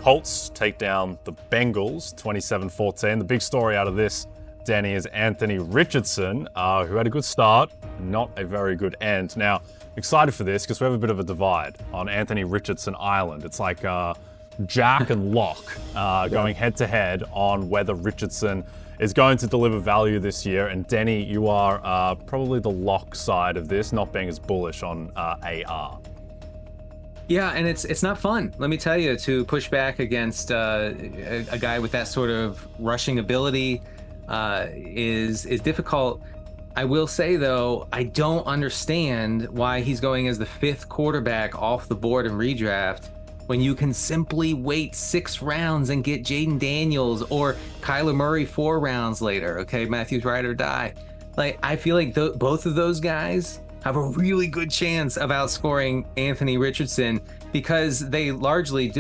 Colts take down the Bengals 27-14. The big story out of this, Danny, is Anthony Richardson, who had a good start, not a very good end. Now, excited for this because we have a bit of a divide on Anthony Richardson Island. It's like Jack and Locke going head-to-head on whether Richardson is going to deliver value this year. And Denny, you are probably the Locke side of this, not being as bullish on AR. Yeah, and it's not fun, let me tell you, to push back against a guy with that sort of rushing ability is difficult. I will say, though, I don't understand why he's going as the 5th quarterback off the board in redraft when you can simply wait 6 rounds and get Jaden Daniels or Kyler Murray 4 rounds later. Okay, Matthew's ride or die. Like, I feel like both of those guys have a really good chance of outscoring Anthony Richardson because they largely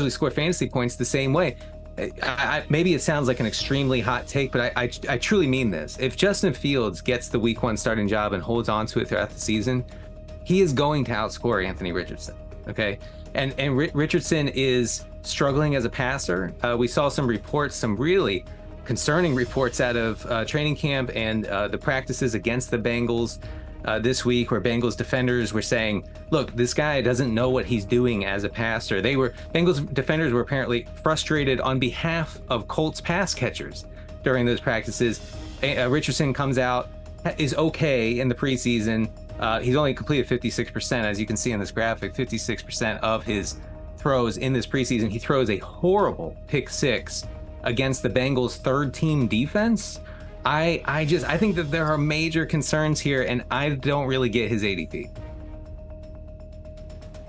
score fantasy points the same way. Maybe it sounds like an extremely hot take, but I truly mean this. If Justin Fields gets the week 1 starting job and holds on to it throughout the season, he is going to outscore Anthony Richardson. Okay. And Richardson is struggling as a passer. We saw some reports, some really concerning reports out of training camp and the practices against the Bengals this week, where Bengals defenders were saying, look, this guy doesn't know what he's doing as a passer. Bengals defenders were apparently frustrated on behalf of Colts pass catchers during those practices. Richardson comes out, is okay in the preseason. He's only completed 56%, as you can see in this graphic, 56% of his throws in this preseason. He throws a horrible pick 6 against the Bengals' 3rd-team defense. I think that there are major concerns here, and I don't really get his ADP.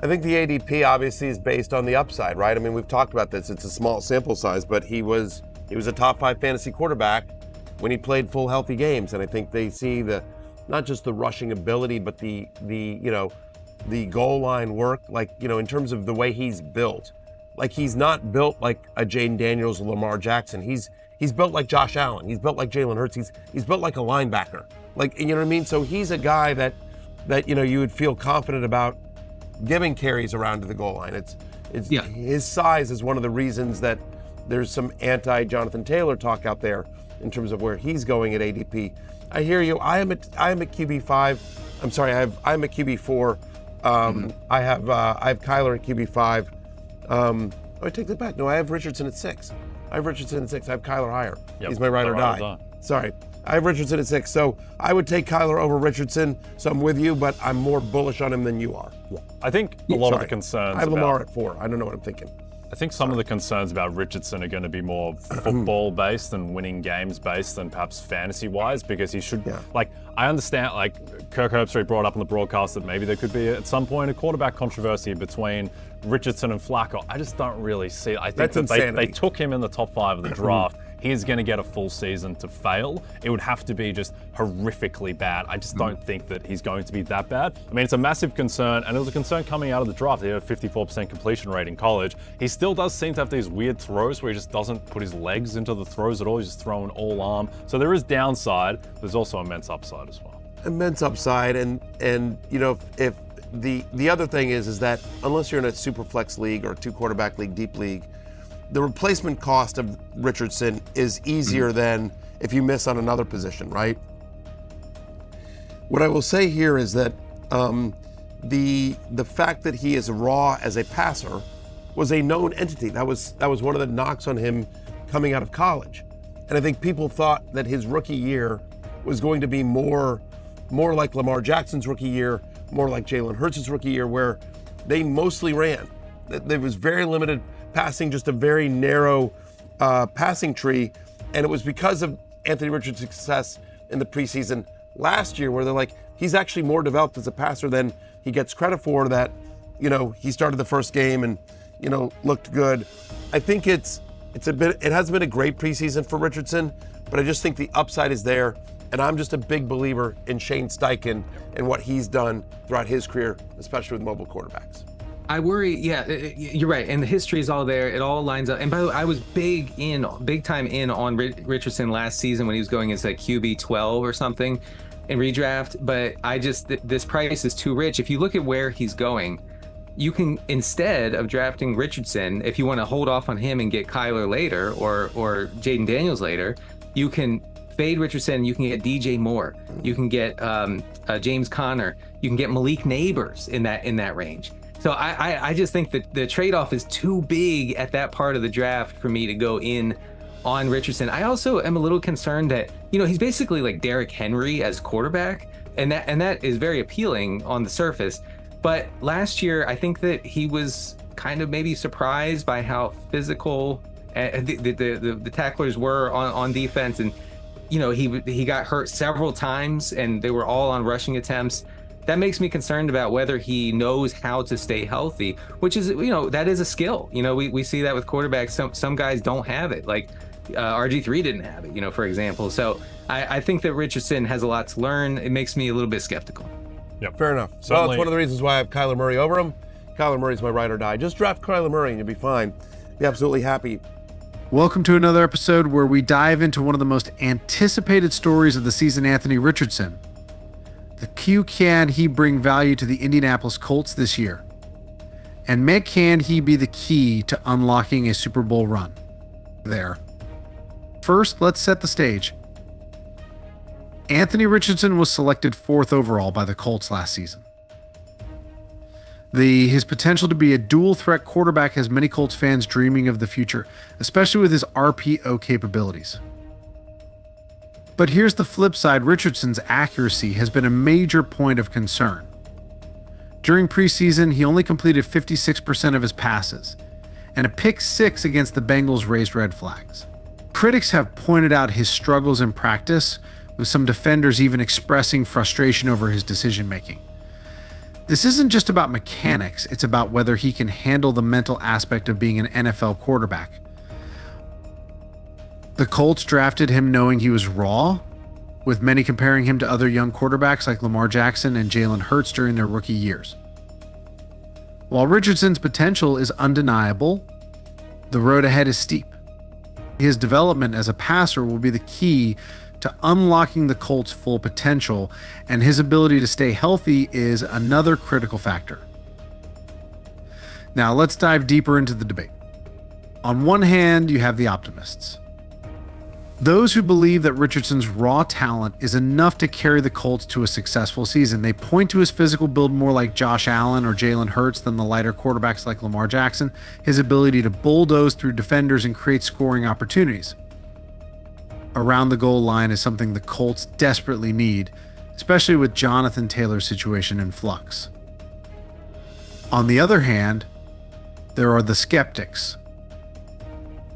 I think the ADP obviously is based on the upside, right? I mean, we've talked about this. It's a small sample size, but he was a top 5 fantasy quarterback when he played full healthy games, and I think they see not just the rushing ability, but the goal line work, in terms of the way he's built. Like, he's not built like a Jaden Daniels or Lamar Jackson. He's built like Josh Allen. He's built like Jalen Hurts. He's built like a linebacker. Like, you know what I mean? So he's a guy that you would feel confident about giving carries around to the goal line. His size is one of the reasons that there's some anti-Jonathan Taylor talk out there in terms of where he's going at ADP. I hear you. I am at QB5. I'm sorry. I'm at QB4. I have Kyler at QB5. I take that back. No, I have Richardson at 6. I have Kyler higher. Yep, he's my ride or die. Sorry. I have Richardson at 6. So I would take Kyler over Richardson. So I'm with you, but I'm more bullish on him than you are. Yeah. I think a lot of the concerns. I have Lamar at 4. I don't know what I'm thinking. I think some of the concerns about Richardson are going to be more football-based and winning games-based than perhaps fantasy-wise, because he should, I understand, Kirk Herbstreit brought up on the broadcast that maybe there could be, at some point, a quarterback controversy between Richardson and Flacco. I just don't really see it. I think they took him in the top 5 of the draft. He's going to get a full season to fail. It would have to be just horrifically bad. I just don't think that he's going to be that bad. I mean, it's a massive concern, and it was a concern coming out of the draft. He had a 54% completion rate in college. He still does seem to have these weird throws where he just doesn't put his legs into the throws at all. He's just throwing all arm. So there is downside. There's also immense upside as well. Immense upside, and if the other thing is that unless you're in a super flex league or a 2-quarterback league, deep league, the replacement cost of Richardson is easier than if you miss on another position, right? What I will say here is that the fact that he is raw as a passer was a known entity. That was one of the knocks on him coming out of college. And I think people thought that his rookie year was going to be more like Lamar Jackson's rookie year, more like Jalen Hurts' rookie year, where they mostly ran. There was very limited passing, just a very narrow passing tree. And it was because of Anthony Richardson's success in the preseason last year, where they're like, he's actually more developed as a passer than he gets credit for, that, he started the first game and, looked good. I think it hasn't been a great preseason for Richardson, but I just think the upside is there. And I'm just a big believer in Shane Steichen and what he's done throughout his career, especially with mobile quarterbacks. I worry, you're right. And the history is all there. It all lines up. And by the way, I was big time in on Richardson last season when he was going as like QB 12 or something in redraft. But this price is too rich. If you look at where he's going, you can, instead of drafting Richardson, if you want to hold off on him and get Kyler later or Jaden Daniels later, you can fade Richardson. You can get DJ Moore. You can get James Conner. You can get Malik Neighbors in that range. So I just think that the trade-off is too big at that part of the draft for me to go in on Richardson. I also am a little concerned that, he's basically like Derrick Henry as quarterback, and that is very appealing on the surface. But last year, I think that he was kind of maybe surprised by how physical the tacklers were on defense, and he got hurt several times, and they were all on rushing attempts. That makes me concerned about whether he knows how to stay healthy, which is, that is a skill. We see that with quarterbacks. Some guys don't have it, like RG3 didn't have it, for example. So I think that Richardson has a lot to learn. It makes me a little bit skeptical. Yep, fair enough. Certainly. Well, it's one of the reasons why I have Kyler Murray over him. Kyler Murray's my ride or die. Just draft Kyler Murray and you'll be fine. Be absolutely happy. Welcome to another episode where we dive into one of the most anticipated stories of the season, Anthony Richardson. Can he bring value to the Indianapolis Colts this year? And can he be the key to unlocking a Super Bowl run there? First, let's set the stage. Anthony Richardson was selected 4th overall by the Colts last season. His potential to be a dual threat quarterback has many Colts fans dreaming of the future, especially with his RPO capabilities. But here's the flip side. Richardson's accuracy has been a major point of concern. During preseason, he only completed 56% of his passes, and a pick 6 against the Bengals raised red flags. Critics have pointed out his struggles in practice, with some defenders even expressing frustration over his decision-making. This isn't just about mechanics, it's about whether he can handle the mental aspect of being an NFL quarterback. The Colts drafted him knowing he was raw, with many comparing him to other young quarterbacks like Lamar Jackson and Jalen Hurts during their rookie years. While Richardson's potential is undeniable, the road ahead is steep. His development as a passer will be the key to unlocking the Colts' full potential, and his ability to stay healthy is another critical factor. Now, let's dive deeper into the debate. On one hand, you have the optimists. Those who believe that Richardson's raw talent is enough to carry the Colts to a successful season. They point to his physical build more like Josh Allen or Jalen Hurts than the lighter quarterbacks like Lamar Jackson, his ability to bulldoze through defenders and create scoring opportunities. Around the goal line is something the Colts desperately need, especially with Jonathan Taylor's situation in flux. On the other hand, there are the skeptics.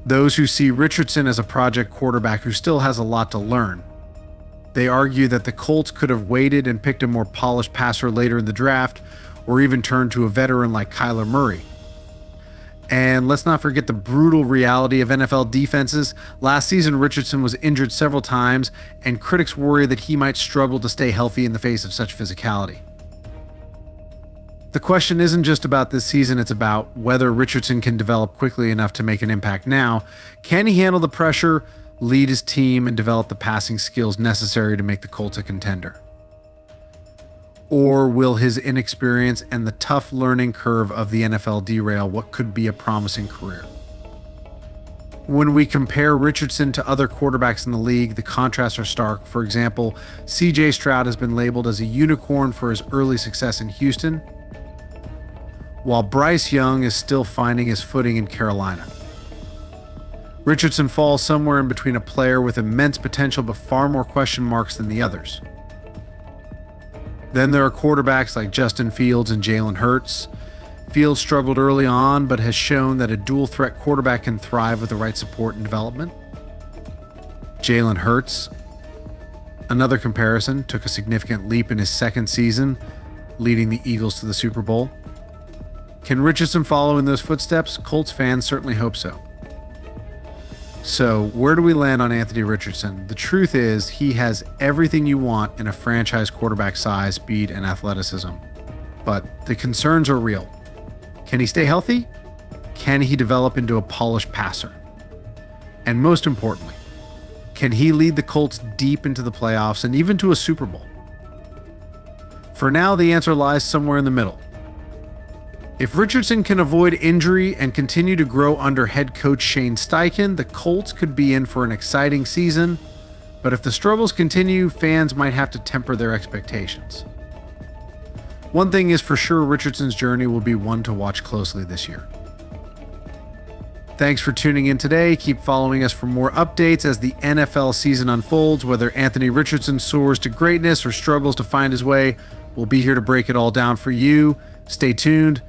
Those who see Richardson as a project quarterback who still has a lot to learn. They argue that the Colts could have waited and picked a more polished passer later in the draft, or even turned to a veteran like Kyler Murray. And let's not forget the brutal reality of NFL defenses. Last season, Richardson was injured several times, and critics worry that he might struggle to stay healthy in the face of such physicality. The question isn't just about this season, it's about whether Richardson can develop quickly enough to make an impact now. Can he handle the pressure, lead his team, and develop the passing skills necessary to make the Colts a contender? Or will his inexperience and the tough learning curve of the NFL derail what could be a promising career? When we compare Richardson to other quarterbacks in the league, the contrasts are stark. For example, CJ Stroud has been labeled as a unicorn for his early success in Houston, while Bryce Young is still finding his footing in Carolina. Richardson falls somewhere in between a player with immense potential but far more question marks than the others. Then there are quarterbacks like Justin Fields and Jalen Hurts. Fields struggled early on, but has shown that a dual-threat quarterback can thrive with the right support and development. Jalen Hurts, another comparison, took a significant leap in his second season, leading the Eagles to the Super Bowl. Can Richardson follow in those footsteps? Colts fans certainly hope so. So, where do we land on Anthony Richardson? The truth is, he has everything you want in a franchise quarterback: size, speed, and athleticism. But the concerns are real. Can he stay healthy? Can he develop into a polished passer? And most importantly, can he lead the Colts deep into the playoffs and even to a Super Bowl? For now, the answer lies somewhere in the middle. If Richardson can avoid injury and continue to grow under head coach Shane Steichen, the Colts could be in for an exciting season. But if the struggles continue, fans might have to temper their expectations. One thing is for sure, Richardson's journey will be one to watch closely this year. Thanks for tuning in today. Keep following us for more updates as the NFL season unfolds. Whether Anthony Richardson soars to greatness or struggles to find his way, we'll be here to break it all down for you. Stay tuned.